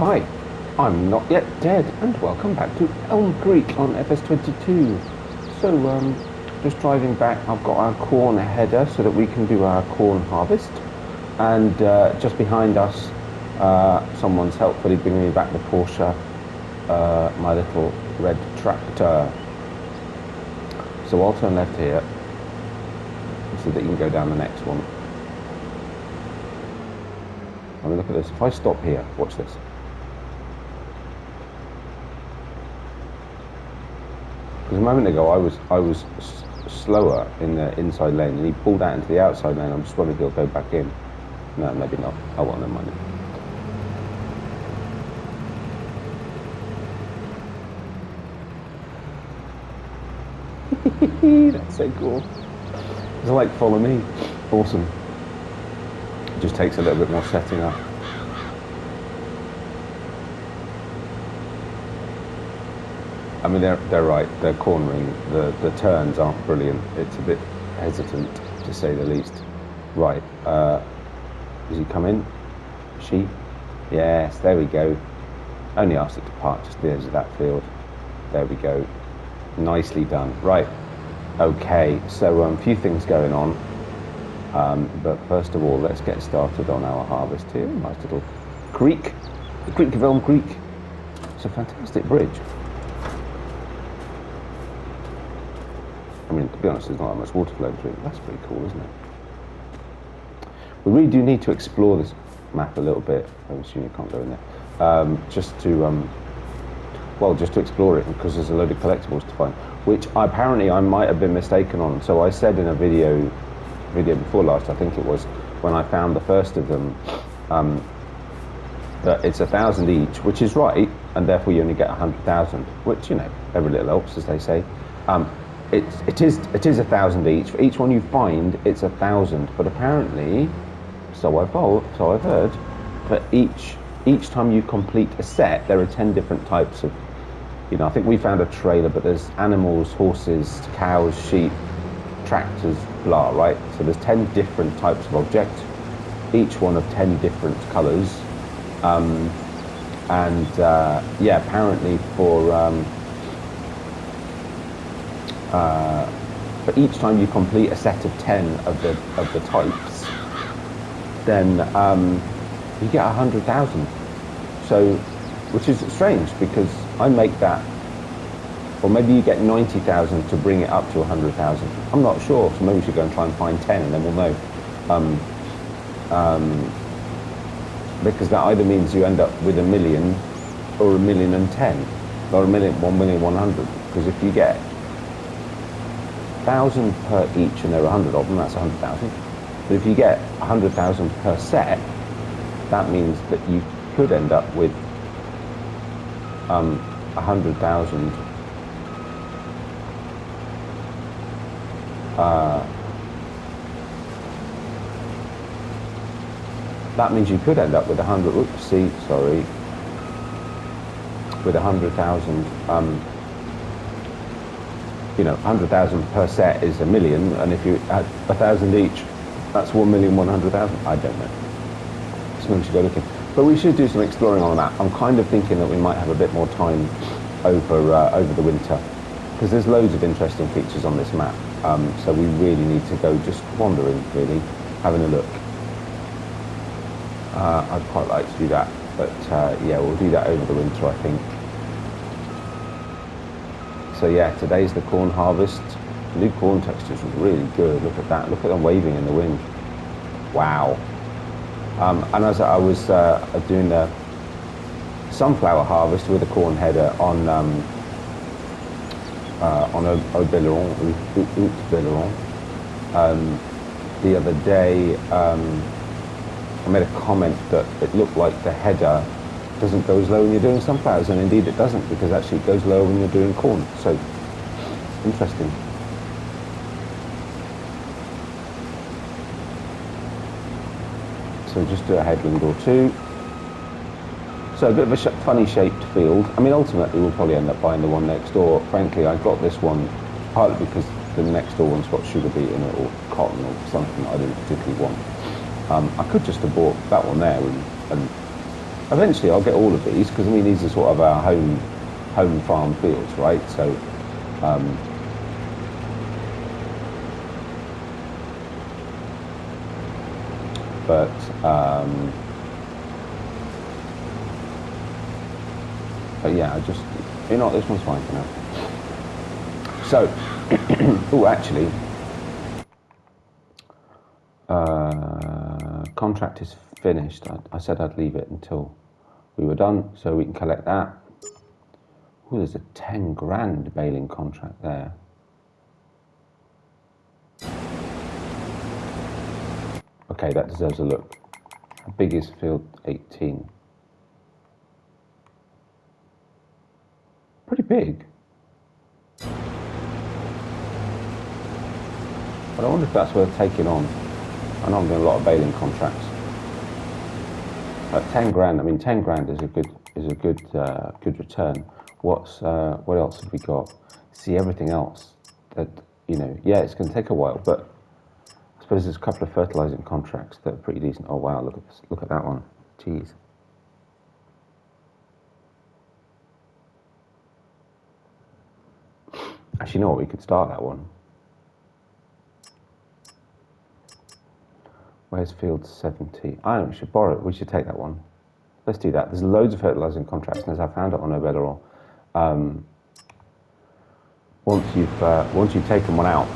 Hi, I'm Not Yet Dead, and welcome back to ElmCreek on FS22. So, just driving back, I've got our corn header so that we can do our corn harvest. And just behind us, someone's helpfully bringing me back the Porsche, my little red tractor. So I'll turn left here, so that you can go down the next one. I mean, look at this. If I stop here, watch this. Because a moment ago I was slower in the inside lane, and he pulled out into the outside lane. I'm just wondering if he'll go back in. No, maybe not. Oh well, never mind. That's so cool. It's like follow me. Awesome. It just takes a little bit more setting up. I mean, they're right. They're cornering. The turns aren't brilliant. It's a bit hesitant, to say the least. Right. Does he come in? She? Yes. There we go. Only asked it to park just the edge of that field. There we go. Nicely done. Right. Okay. So a few things going on. But first of all, let's get started on our harvest here. Nice little creek. The Creek of ElmCreek. It's a fantastic bridge. I mean, to be honest, there's not that much water flowing through it. That's pretty cool, isn't it? We really do need to explore this map a little bit. I'm assuming you can't go in there. Just to explore it, because there's a load of collectibles to find, which apparently I might have been mistaken on. So I said in a video before last, I think it was, when I found the first of them, that it's 1,000 each, which is right, and therefore you only get 100,000, which, you know, every little helps, as they say. It is 1,000 each. For each one you find, it's 1,000. But apparently, so I've heard, for each time you complete a set, there are 10 different types of, you know, I think we found a trailer, but there's animals, horses, cows, sheep, tractors, blah, right? So there's 10 different types of objects, each one of 10 different colours. Yeah, apparently for each time you complete a set of 10 of the types, then you get 100,000. So, which is strange, because I make that, or maybe you get 90,000 to bring it up to 100,000. I'm not sure, so maybe we should go and try and find 10, and then we'll know. Because that either means you end up with 1 million, or 1,010,000, or 1,100,000. Because if you get 1,000 per each, and there are 100 of them, that's 100,000. But if you get 100,000 per set, that means that you could end up with 100,000 that means you could end up with 100,000, you know, 100,000 per set is 1 million, and if you add 1,000 each, that's 1,100,000. I don't know. So we should go looking. But we should do some exploring on the map. I'm kind of thinking that we might have a bit more time over the winter, because there's loads of interesting features on this map. So we really need to go just wandering, really, having a look. I'd quite like to do that, but yeah, we'll do that over the winter, I think. So yeah, today's the corn harvest. The new corn textures are really good. Look at that. Look at them waving in the wind. Wow. And as I was doing the sunflower harvest with a corn header on Oberon, the other day, I made a comment that it looked like the header doesn't go as low when you're doing sunflowers, and indeed it doesn't, because actually it goes lower when you're doing corn. So, interesting. So just do a headwind or two. So a bit of a funny shaped field. I mean, ultimately we'll probably end up buying the one next door. Frankly, I got this one partly because the next door one's got sugar beet in it, or cotton, or something that I didn't particularly want. I could just have bought that one there and Eventually I'll get all of these, because I mean these are sort of our home farm fields, right? So but yeah, I just, you know, this one's fine for now. So, oh, actually, contract is finished. I said I'd leave it until we were done, so we can collect that. Oh, there's a 10 grand baling contract there. Okay, that deserves a look. How big is field 18? Pretty big. But I wonder if that's worth taking on. I know I'm doing a lot of baling contracts. But 10 grand, I mean 10 grand is a good return. What else have we got? See, everything else that, you know, yeah, it's going to take a while, but I suppose there's a couple of fertilizing contracts that are pretty decent. Oh wow, look at this, look at that one. Jeez. Actually, you know what, we could start that one. Where's field 70? I don't know, we should borrow it. We should take that one. Let's do that. There's loads of fertilizing contracts, and as I found it on Overlord, once you've taken one out,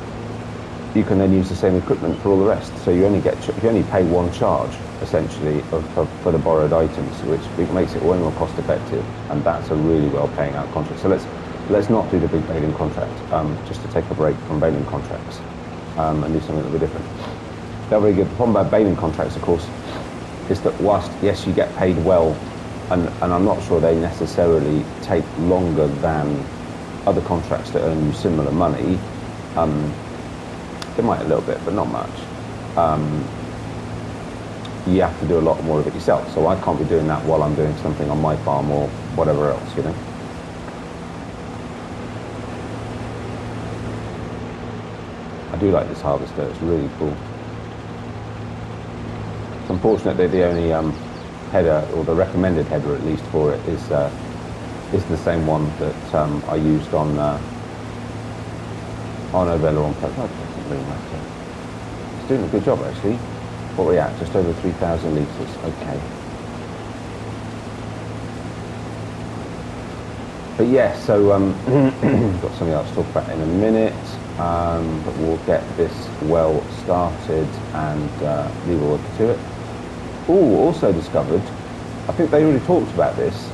you can then use the same equipment for all the rest. So you only pay one charge essentially for the borrowed items, which makes it way more cost effective, and that's a really well paying out contract. So let's not do the big baling contract, just to take a break from baling contracts and do something a little bit different. They're very good. The problem about baling contracts, of course, is that whilst, yes, you get paid well, and I'm not sure they necessarily take longer than other contracts that earn you similar money. They might a little bit, but not much. You have to do a lot more of it yourself, so I can't be doing that while I'm doing something on my farm or whatever else, you know. I do like this harvester, it's really cool. It's unfortunate that the only header, or the recommended header at least for it, is the same one that I used on Overlord. That doesn't really matter. It's doing a good job actually. What are we at? Just over 3,000 litres. Okay. But yeah, so got something else to talk about in a minute. But we'll get this well started and leave all to it. Oh, also discovered, I think they already talked about this,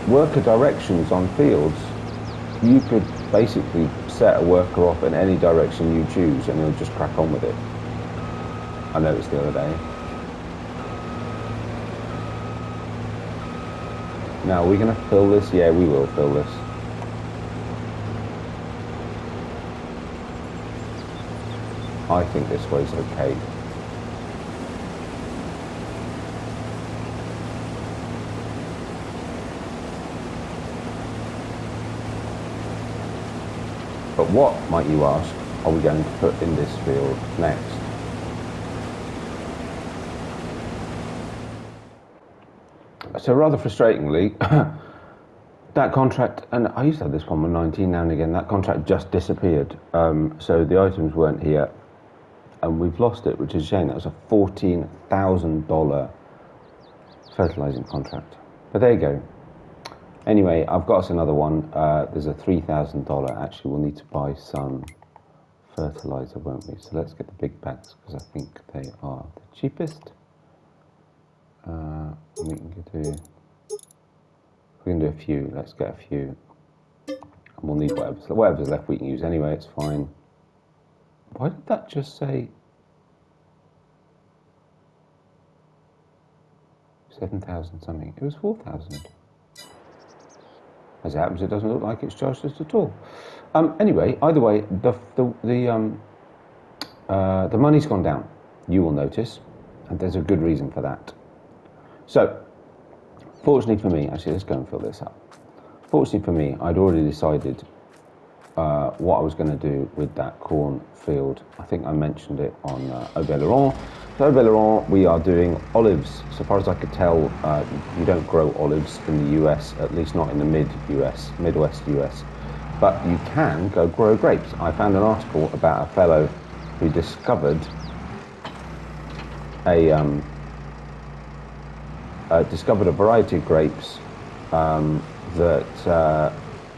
worker directions on fields. You could basically set a worker off in any direction you choose and he'll just crack on with it. I noticed the other day. Now, are we going to fill this? Yeah, we will fill this. I think this way's okay. But what, might you ask, are we going to put in this field next? So rather frustratingly, that contract, and I used to have this one with 19 now and again, that contract just disappeared. So the items weren't here, and we've lost it, which is a shame. That was a $14,000 fertilizing contract. But there you go. Anyway, I've got us another one. There's a $3,000. Actually, we'll need to buy some fertilizer, won't we? So let's get the big bags, because I think they are the cheapest. We can do a few. Let's get a few. And we'll need whatever's left we can use anyway, it's fine. Why did that just say 7,000 something? It was 4,000. As it happens, it doesn't look like it's charged us at all. Anyway, either way, the money's gone down. You will notice, and there's a good reason for that. So, fortunately for me, actually, let's go and fill this up. Fortunately for me, I'd already decided what I was going to do with that corn field. I think I mentioned it on Overlord. So Villeron, we are doing olives. So far as I could tell, you don't grow olives in the US, at least not in the Midwest US. But you can go grow grapes. I found an article about a fellow who discovered a variety of grapes that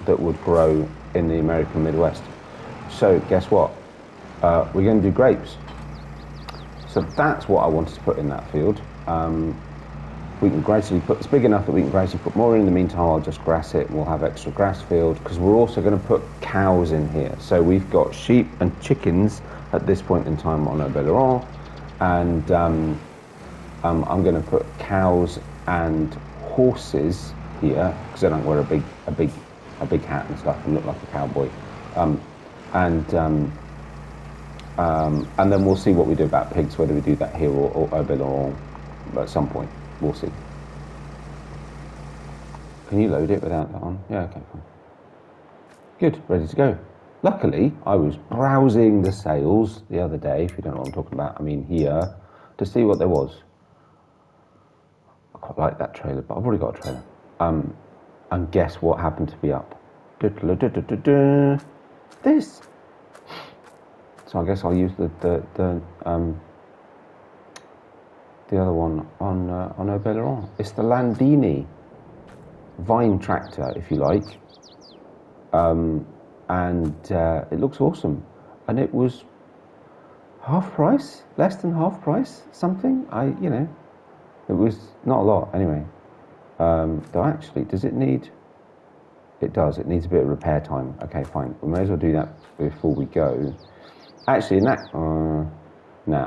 would grow in the American Midwest. So guess what? We're going to do grapes. So that's what I wanted to put in that field. We can gradually put, it's big enough that we can gradually put more in. The meantime, I'll just grass it and we'll have extra grass field, because we're also going to put cows in here. So we've got sheep and chickens at this point in time on Oberon, and I'm going to put cows and horses here, because I don't wear a big hat and stuff and look like a cowboy. And then we'll see what we do about pigs, whether we do that here or Oberon at some point. We'll see. Can you load it without that on? Yeah, okay, fine. Good, ready to go. Luckily, I was browsing the sales the other day, if you don't know what I'm talking about, I mean here, to see what there was. I quite like that trailer, but I've already got a trailer. And guess what happened to be up? This. So I guess I'll use the other one on Oberon. It's the Landini vine tractor, if you like, and it looks awesome. And it was half price, less than half price, something. It was not a lot anyway. Though actually, does it need? It does. It needs a bit of repair time. Okay, fine. We may as well do that before we go. Actually, no,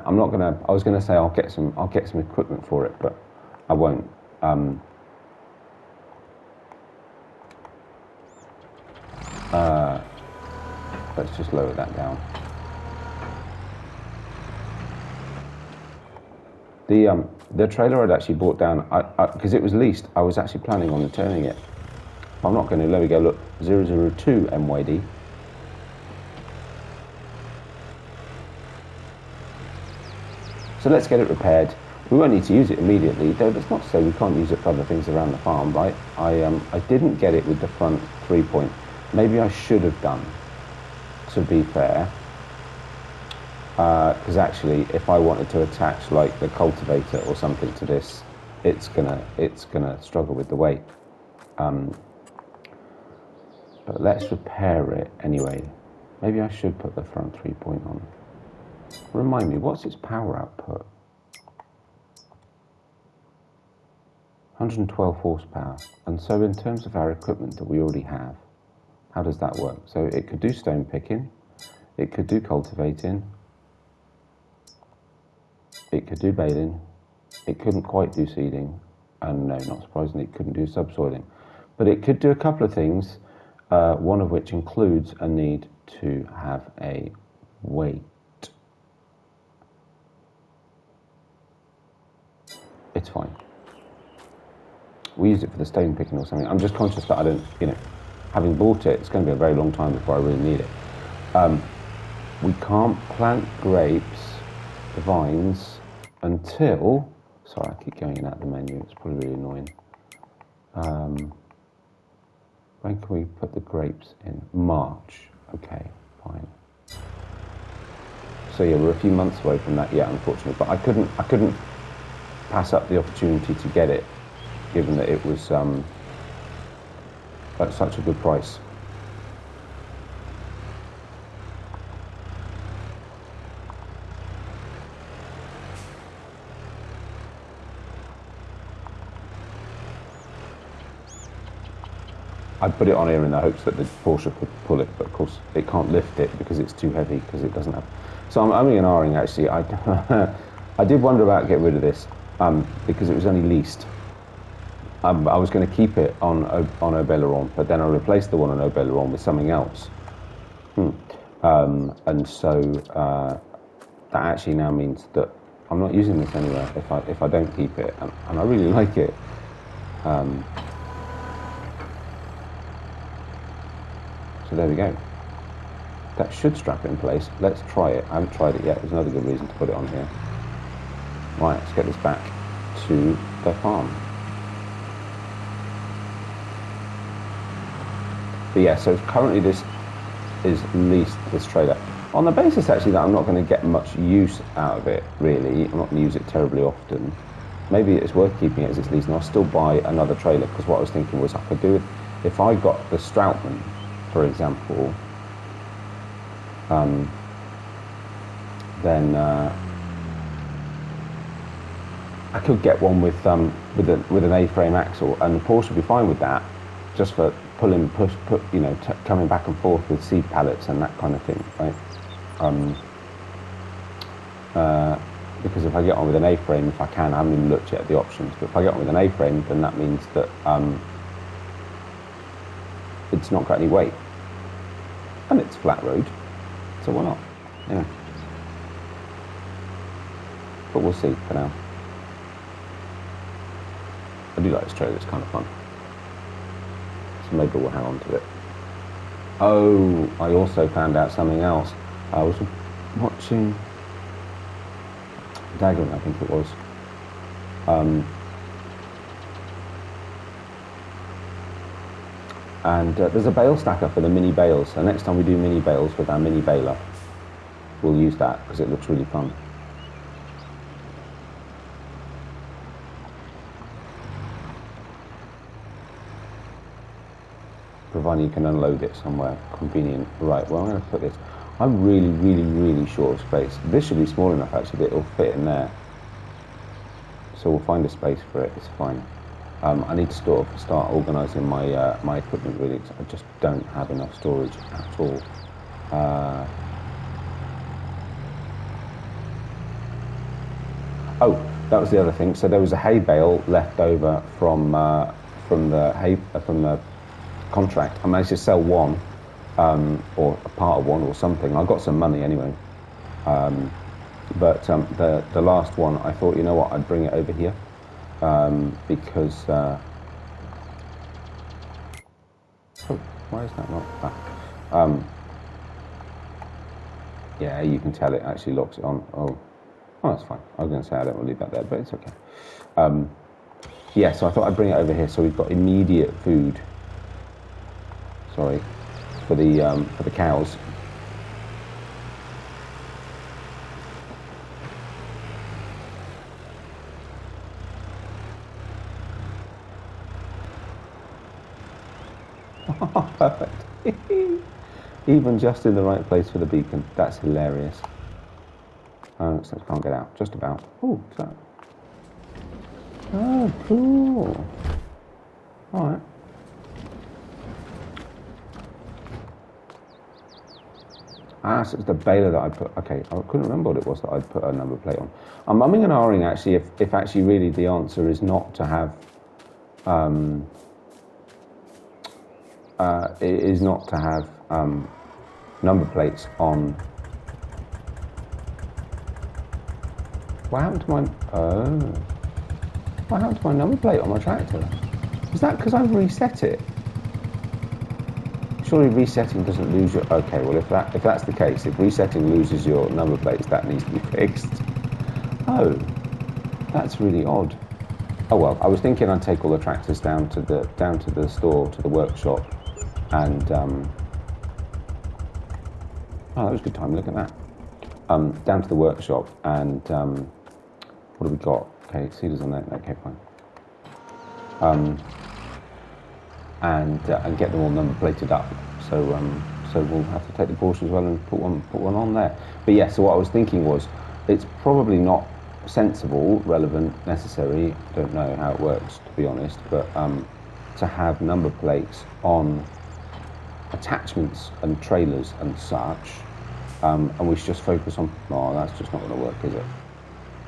I'm not gonna. I was gonna say I'll get some equipment for it, but I won't. Let's just lower that down. The trailer I'd actually brought down, because it was leased. I was actually planning on returning it. I'm not going to. Let me go. Look, 002 MYD. So let's get it repaired. We won't need to use it immediately, though that's not to say we can't use it for other things around the farm, right? I didn't get it with the front 3-point. Maybe I should have done, to be fair. Because actually, if I wanted to attach like the cultivator or something to this, it's gonna struggle with the weight. But let's repair it anyway. Maybe I should put the front 3-point on. Remind me, what's its power output? 112 horsepower. And so in terms of our equipment that we already have, how does that work? So it could do stone picking, it could do cultivating, it could do baling, it couldn't quite do seeding, and no, not surprisingly, it couldn't do subsoiling. But it could do a couple of things, one of which includes a need to have a weight. It's fine. We use it for the stone picking or something. I'm just conscious that I don't, having bought it, it's going to be a very long time before I really need it. We can't plant grapes, the vines, until, sorry, I keep going in and out of the menu, it's probably really annoying. When can we put the grapes in? March. Okay, fine. So yeah, we're a few months away from that, yeah, unfortunately, but I couldn't pass up the opportunity to get it, given that it was at such a good price. I put it on here in the hopes that the Porsche could pull it, but of course it can't lift it because it's too heavy, because it doesn't have. So I'm umming and ahhing actually. I did wonder about getting rid of this because it was only leased. I was going to keep it on Oberon, but then I replaced the one on Oberon with something else. And so that actually now means that I'm not using this anywhere if I don't keep it, and I really like it. So there we go. That should strap it in place. Let's try it. I haven't tried it yet. There's another good reason to put it on here. Right, let's get this back to the farm. But yeah, so currently this is leased, this trailer, on the basis actually that I'm not going to get much use out of it, really. I'm not going to use it terribly often. Maybe it's worth keeping it as it's leased, and I'll still buy another trailer, because what I was thinking was I could do it if I got the Stroutman, for example, then I could get one with an A-frame axle, and the Porsche would be fine with that, just for coming back and forth with seed pallets and that kind of thing, right? Because if I get on with an A-frame, if I can, I haven't even looked yet at the options, but if I get on with an A-frame, then that means that it's not got any weight, and it's flat road, so why not? Yeah. But we'll see for now. I do like this trailer, it's kind of fun. So maybe we'll hang on to it. Oh, I also found out something else. I was watching Dagon, I think it was. And there's a bale stacker for the mini bales. So next time we do mini bales with our mini baler, we'll use that because it looks really fun. Providing you can unload it somewhere convenient. Right, well, I'm going to put this. I'm really, really, really short of space. This should be small enough actually that it'll fit in there. So we'll find a space for it, it's fine. I need to start organising my my equipment really. I just don't have enough storage at all. Oh, that was the other thing. So there was a hay bale left over from the contract. I managed to sell one, or a part of one or something. I got some money anyway. But the last one, I thought, you know what, I'd bring it over here, because oh, why is that not yeah, you can tell it actually locks it on. Oh, that's fine. I was going to say I don't want to leave that there, but it's okay. Yeah, so I thought I'd bring it over here so we've got immediate food. Sorry, for the cows. Perfect. Even just in the right place for the beacon. That's hilarious. Oh, so I can't get out. Just about. Oh, what's that? Oh, cool. All right. Ah, so it's the baler that I put. Okay, I couldn't remember what it was that I'd put a number plate on. I'm umming and ahhing actually if actually really the answer is not to have number plates on. What happened to my what happened to my number plate on my tractor? Is that because I've reset it? Surely resetting doesn't lose your... Okay, well if that's the case, if resetting loses your number plates, that needs to be fixed. Oh, that's really odd. Oh well, I was thinking I'd take all the tractors down to the store, to the workshop, and oh, that was a good time. Look at that. Down to the workshop, and what have we got? Okay, sealers on that. Okay, fine. And get them all number plated up. So we'll have to take the Porsche as well and put one on there. But yeah, so what I was thinking was, it's probably not sensible, relevant, necessary. Don't know how it works, to be honest. But to have number plates on attachments and trailers and such, and we should just focus on. Oh, that's just not going to work, is it?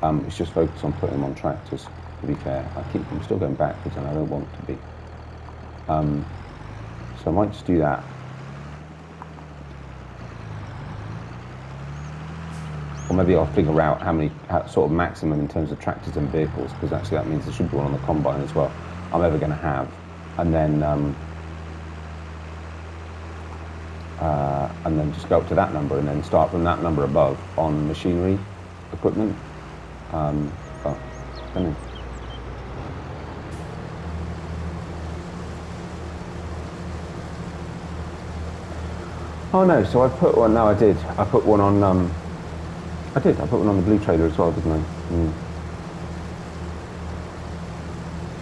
We should just focus on putting them on tractors. To be fair, I'm still going backwards, and I don't want to be. So I might just do that. Or maybe I'll figure out how sort of maximum in terms of tractors and vehicles, because actually that means there should be one on the combine as well, I'm ever going to have. And then just go up to that number and then start from that number above on machinery equipment. Stunning. Oh no, so I put one, no I did. I put one on, I put one on the blue trailer as well, didn't I?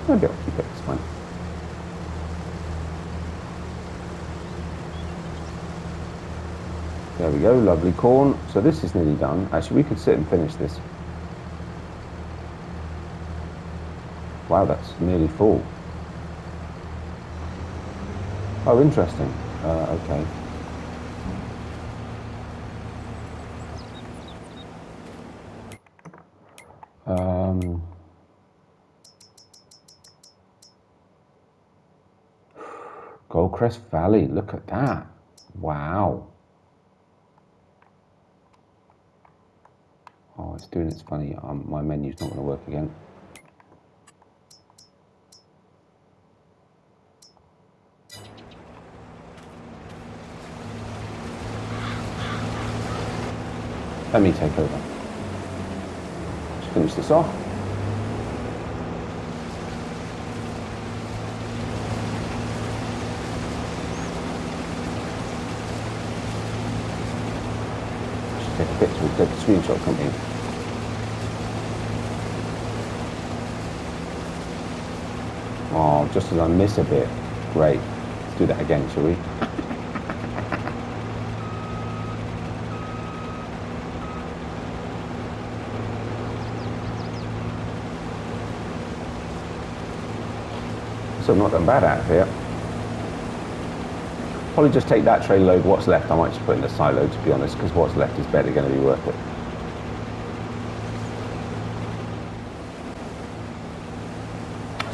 Maybe I'll keep it, it's fine. There we go, lovely corn. So this is nearly done. Actually, we could sit and finish this. Wow, that's nearly full. Oh, interesting. Okay. Goldcrest Valley, look at that. Wow. Oh, it's doing its funny. My menu's not going to work again. Let me take over. Let's finish this off. Take a picture, we'll take a screenshot company. Oh, just as I miss a bit. Great. Let's do that again, shall we? So I'm not done bad out here. Probably just take that tray load, what's left I might just put in the silo, to be honest, because what's left is barely going to be worth it.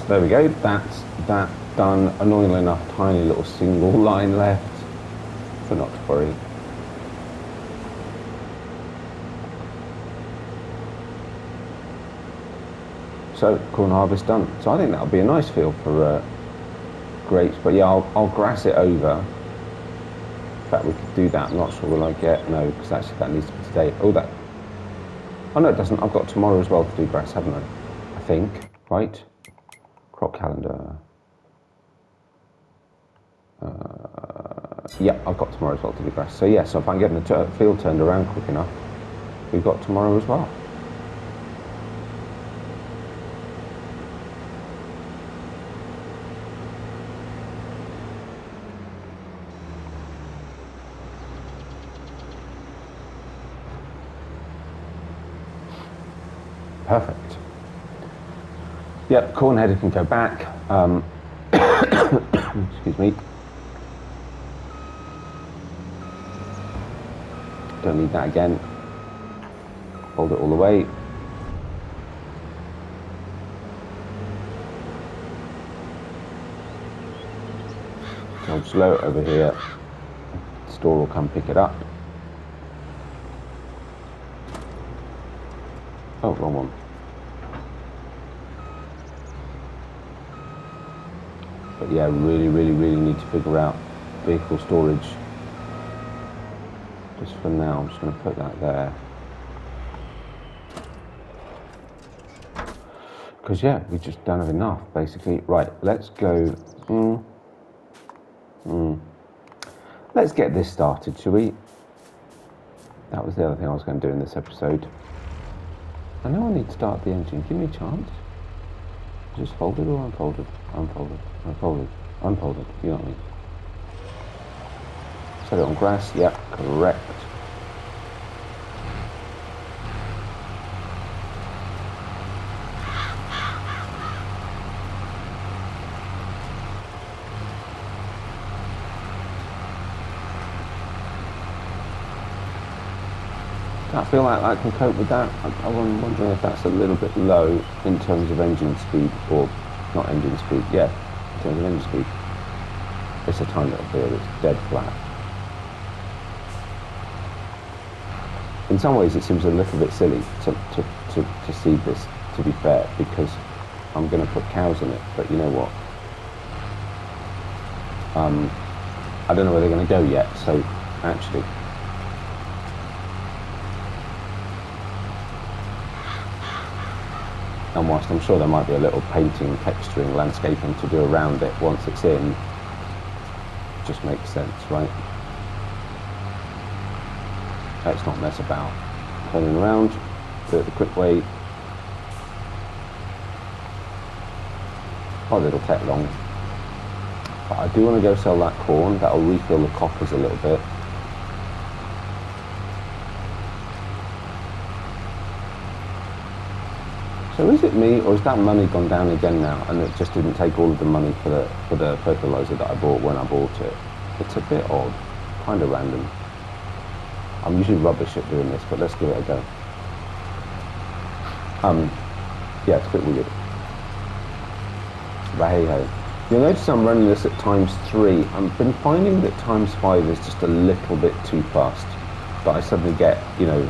So there we go, that's that done. Annoyingly enough, tiny little single line left, for not to worry. So, corn harvest done. So I think that'll be a nice field for grapes, but yeah, I'll grass it over. In fact, we could do that. I'm not sure will I get, no, because actually that needs to be today. Oh, no, it doesn't. I've got tomorrow as well to do grass, haven't I? I think, right? Crop calendar. Yeah, I've got tomorrow as well to do grass. So yeah, so if I'm getting the field turned around quick enough, we've got tomorrow as well. Perfect. Yep, corn header can go back. Excuse me. Don't need that again. Hold it all the way. So I'll slow it over here. Store will come pick it up. Oh, wrong one. But yeah, really need to figure out vehicle storage. Just for now, I'm just going to put that there. Because yeah, we just don't have enough, basically. Right, let's go. Let's get this started, shall we? That was the other thing I was going to do in this episode. I know I need to start the engine. Give me a chance. Just folded or unfolded? Unfolded. Unfolded. Unfolded. You know what I mean? Set it on grass. Yep, correct. I feel like I can cope with that. I'm wondering if that's a little bit low in terms of engine speed, or not engine speed, yeah, in terms of engine speed. It's a tiny little field, it's dead flat. In some ways it seems a little bit silly to see this, to be fair, because I'm going to put cows in it, but you know what? I don't know where they're going to go yet, so actually. And whilst I'm sure there might be a little painting, texturing, landscaping to do around it once it's in, it just makes sense, right? Let's not mess about. Turning around, do it the quick way. Probably it'll take long. But I do want to go sell that corn. That'll refill the coffers a little bit. So is it me, or has that money gone down again now, and it just didn't take all of the money for the fertilizer that I bought when I bought it? It's a bit odd, kind of random. I'm usually rubbish at doing this, but let's give it a go. Yeah, it's a bit weird. But hey ho. You'll notice I'm running this at ×3. I've been finding that ×5 is just a little bit too fast. But I suddenly get, you know,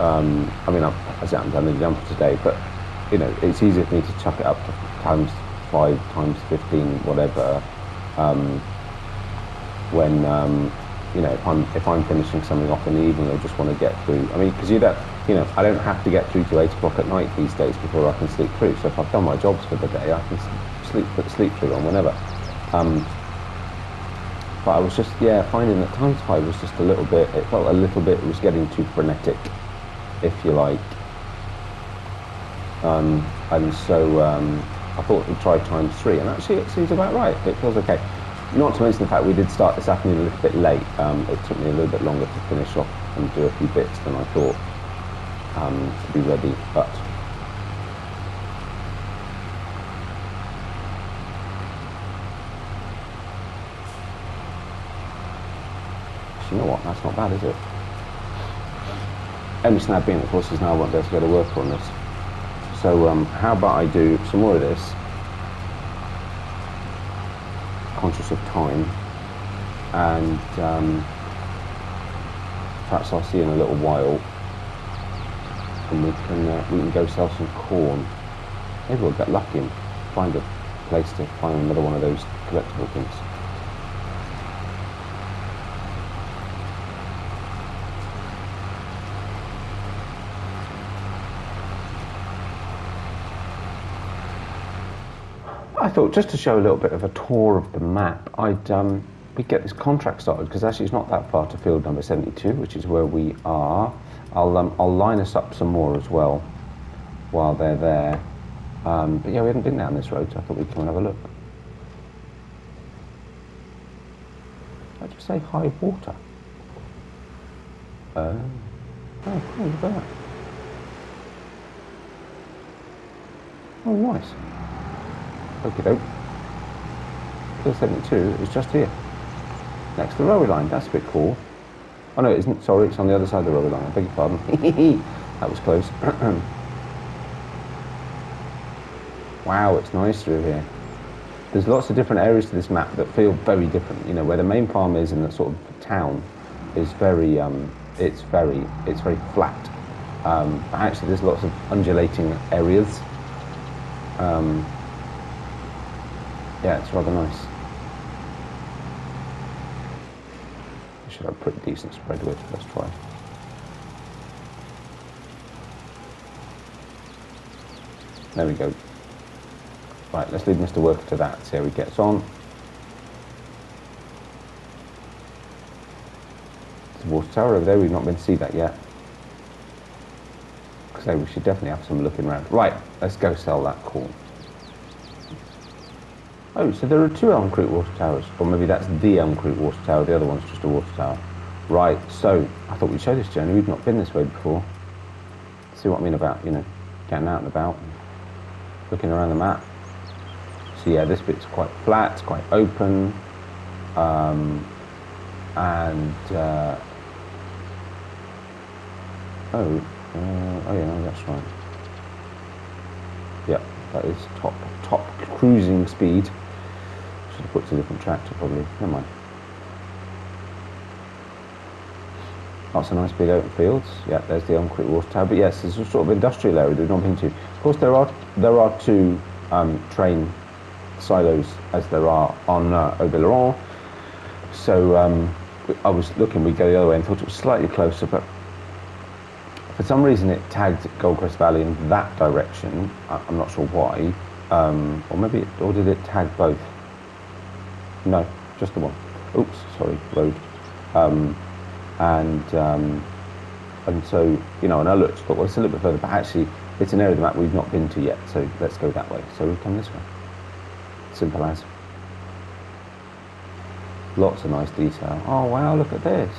I mean, I haven't done the jump today, but, you know, it's easier for me to chuck it up to ×5, ×15, whatever, when, you know, if I'm finishing something off in the evening, I just want to get through. I mean, because you know, I don't have to get through to 8 o'clock at night these days before I can sleep through. So if I've done my jobs for the day, I can put the sleep through on whenever. But I was just, yeah, finding that ×5 was just a little bit, it felt a little bit, it was getting too frenetic, if you like. And so I thought we'd try ×3, and actually it seems about right. It feels okay. Not to mention the fact we did start this afternoon a little bit late. It took me a little bit longer to finish off and do a few bits than I thought to be ready, but you know what, that's not bad, is it? Only snap being, of course, is now I won't be able to go to work on this. So how about I do some more of this, conscious of time, and perhaps I'll see you in a little while, and we can go sell some corn. Maybe we'll get lucky and find a place to find another one of those collectible things. I thought, just to show a little bit of a tour of the map, we'd get this contract started, because actually it's not that far to field number 72, which is where we are. I'll line us up some more as well while they're there. But yeah, we haven't been down this road, so I thought we'd come and have a look. I'd just say high water. Oh, cool, look at that. Oh, nice. Okie doke. Field 72 is just here, next to the railway line. That's a bit cool. Oh no, it isn't. Sorry, it's on the other side of the railway line. I beg your pardon. That was close. Wow, it's nice through here. There's lots of different areas to this map that feel very different. You know, where the main farm is in the sort of town is very, it's very flat. But actually, there's lots of undulating areas. Yeah, it's rather nice. I should have a pretty decent spread width. Let's try. There we go. Right, let's leave Mr. Worker to that, see how he gets on. There's a water tower over there, we've not been to see that yet. So we should definitely have some looking around. Right, let's go sell that corn. Oh, so there are 2 ElmCreek water towers, or maybe that's the ElmCreek water tower, the other one's just a water tower. Right, so I thought we'd show this journey, we've not been this way before. See what I mean about, you know, getting out and about, looking around the map. So yeah, this bit's quite flat, it's quite open, oh yeah, no, that's right. Yeah, that is top cruising speed. Should have put to a different tractor probably. Never mind. Lots of nice big open fields. Yeah, there's the ElmCreek water tower. But yes, there's a sort of industrial area that we've not been to. Of course, there are 2 train silos as there are on Oberon. So I was looking, we'd go the other way and thought it was slightly closer, but For some reason it tagged Goldcrest Valley in that direction. I'm not sure why. Or maybe, or did it tag both? No, just the one. Oops, sorry, road. And so, you know, and I looked, but well, it's a little bit further, but actually it's an area of the map we've not been to yet, so let's go that way. So we come this way. Simple as. Lots of nice detail. Oh wow, look at this.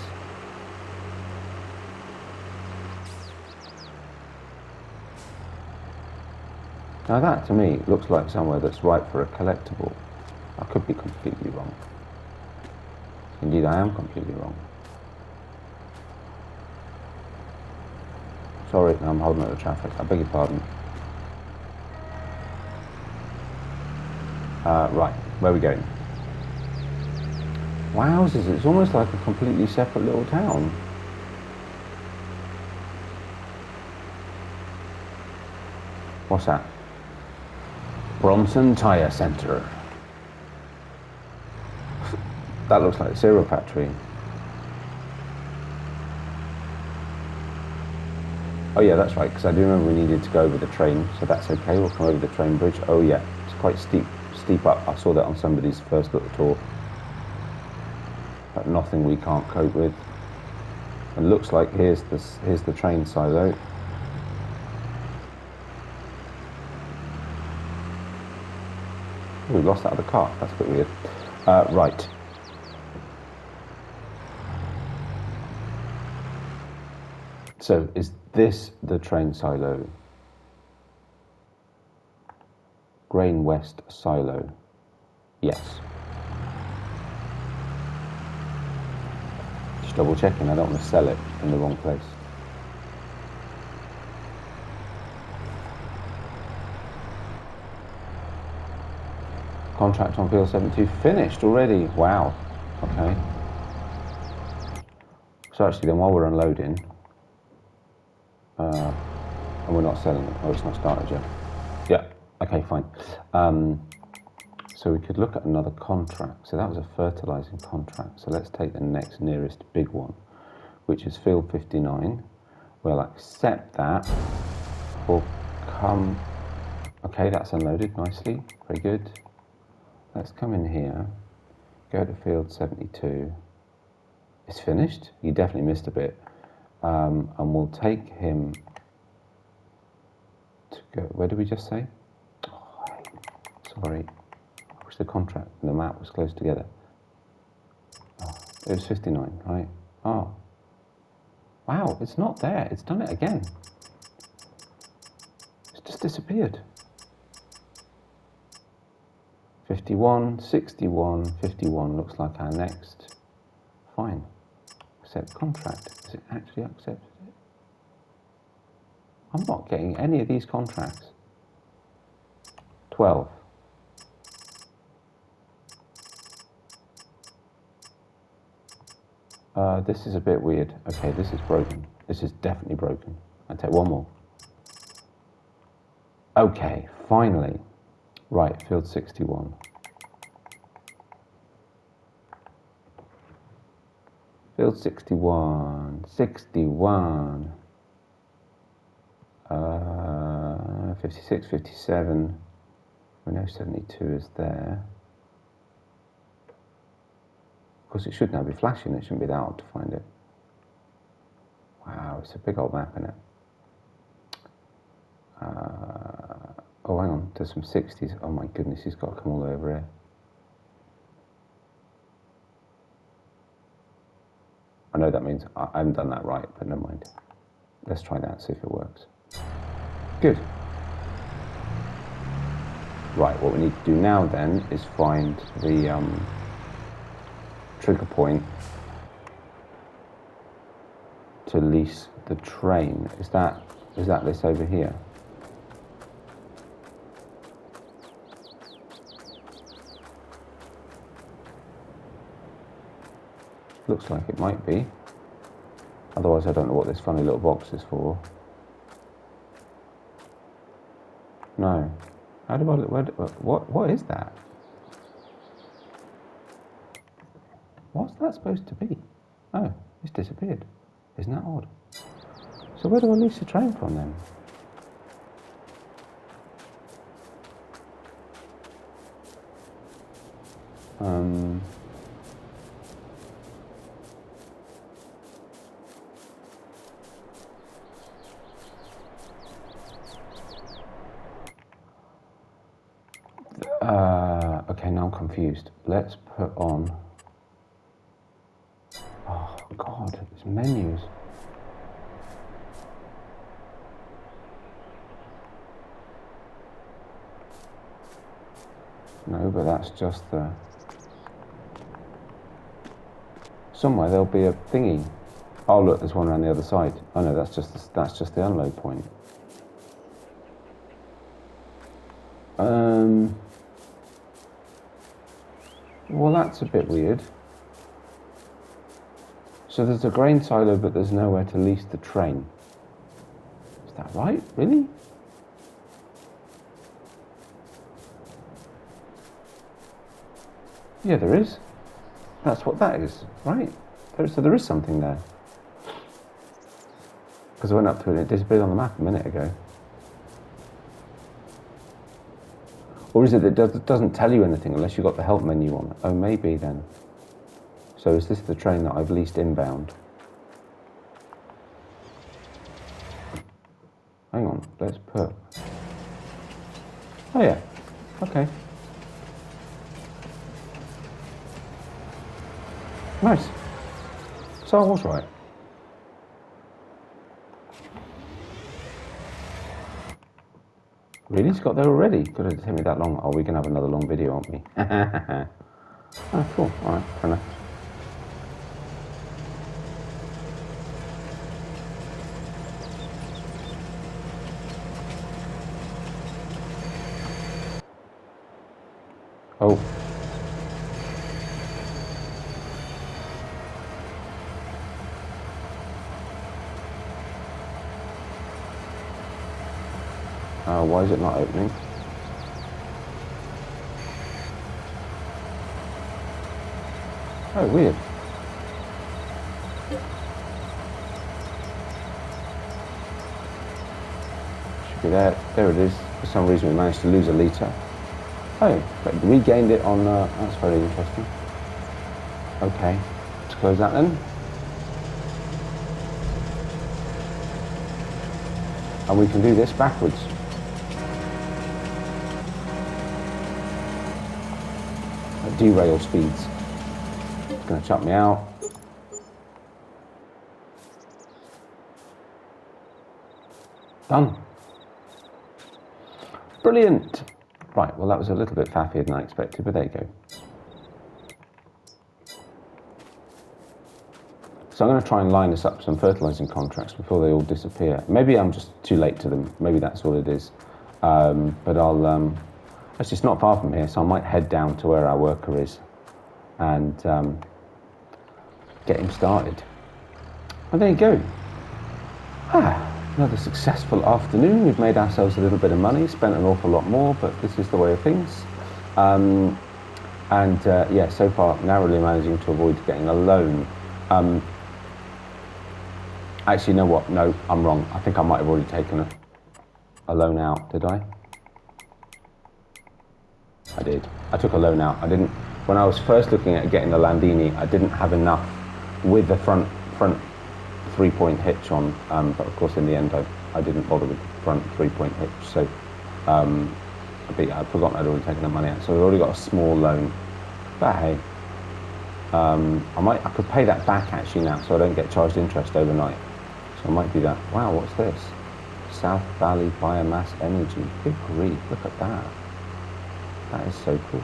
Now that to me looks like somewhere that's ripe for a collectible. I could be completely wrong. Indeed, I am completely wrong. Sorry, I'm holding up the traffic. I beg your pardon. Right, where are we going? Wowzers, it's almost like a completely separate little town. What's that? Bronson Tire Centre. That looks like a cereal factory. Oh yeah, that's right, because I do remember we needed to go over the train, so that's okay, we'll come over the train bridge. Oh yeah, it's quite steep up. I saw that on somebody's first little tour. But nothing we can't cope with. And looks like here's the train silo. Ooh, we lost that other car, that's a bit weird. Right. So is this the train silo? Grain West silo. Yes. Just double checking, I don't want to sell it in the wrong place. Contract on Field 72 finished already. Wow. Okay. So actually then while we're unloading, and we're not selling it. Oh, it's not started yet. Yeah, okay, fine. So we could look at another contract. So that was a fertilizing contract. So let's take the next nearest big one, which is Field 59. We'll accept that. We'll come, okay, that's unloaded nicely, very good. Let's come in here, go to Field 72. It's finished, you definitely missed a bit. And we'll take him to go, where did we just say? Oh, sorry, I wish the contract and the map was close together. Oh, it was 59, right? Oh, wow, it's not there, it's done it again. It's just disappeared. 51, 61, 51 looks like our next. Fine. Accept contract. Is it actually accepted it? I'm not getting any of these contracts. 12. This is a bit weird. Okay, this is broken. This is definitely broken. I'll take one more. Okay, finally. Right, Field 61. Field 61, 61, 56, 57, we know 72 is there. Of course it should now be flashing, it shouldn't be that hard to find it. Wow, it's a big old map, isn't it? Oh hang on, there's some 60s, oh my goodness, he's got to come all over here. I know that means I haven't done that right, but never mind. Let's try that, see if it works. Good. Right, what we need to do now then is find the trigger point to lease the train. Is that this over here? Looks like it might be. Otherwise I don't know what this funny little box is for. No. How do I look? What is that? What's that supposed to be? Oh, it's disappeared. Isn't that odd? So where do I lease a train from then? Okay, now I'm confused. Let's put on... Oh, God, it's menus. No, but that's just the... Somewhere there'll be a thingy. Oh, look, there's one around the other side. Oh, no, that's just the unload point. Well, that's a bit weird. So there's a grain silo, but there's nowhere to lease the train. Is that right? Really? Yeah, there is. That's what that is, right? So there is something there. Because I went up to it and it disappeared on the map a minute ago. Or is it that it doesn't tell you anything unless you've got the help menu on? Oh, maybe then. So is this the train that I've leased inbound? Hang on, let's put... Oh yeah, okay. Nice. So I was right. Really? It's got there already? Could have taken me that long. Oh, we can have another long video, aren't we? Oh, cool. All right, fair enough. Oh. Why is it not opening? Oh, weird. Should be there. There it is. For some reason we managed to lose a litre. Oh, but regained it on... that's very interesting. Okay, let's close that then. And we can do this backwards. At derail speeds. It's going to chuck me out. Done. Brilliant. Right, well that was a little bit faffier than I expected, but there you go. So I'm going to try and line us up some fertilising contracts before they all disappear. Maybe I'm just too late to them. Maybe that's what it is. But I'll... it's just not far from here, so I might head down to where our worker is and get him started. And there you go. Another successful afternoon. We've made ourselves a little bit of money, spent an awful lot more, but this is the way of things. Yeah, so far narrowly managing to avoid getting a loan. Actually, you know what? No, I'm wrong. I think I might have already taken a loan out, did I? I did. I took a loan out. I didn't. When I was first looking at getting the Landini, I didn't have enough with the front 3-point hitch on. But of course, in the end, I didn't bother with the front 3-point hitch. So I'd forgotten I'd already taken the money out. So I've already got a small loan. But hey, I could pay that back actually now, so I don't get charged interest overnight. So I might do that. Wow, what's this? South Valley Biomass Energy. Good grief! Look at that. That is so cool.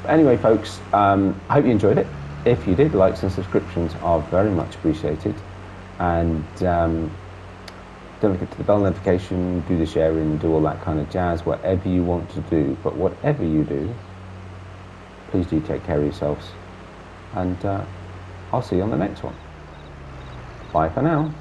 But anyway, folks, I hope you enjoyed it. If you did, likes and subscriptions are very much appreciated. And don't forget to the bell notification, do the sharing, do all that kind of jazz, whatever you want to do. But whatever you do, please do take care of yourselves. And I'll see you on the next one. Bye for now.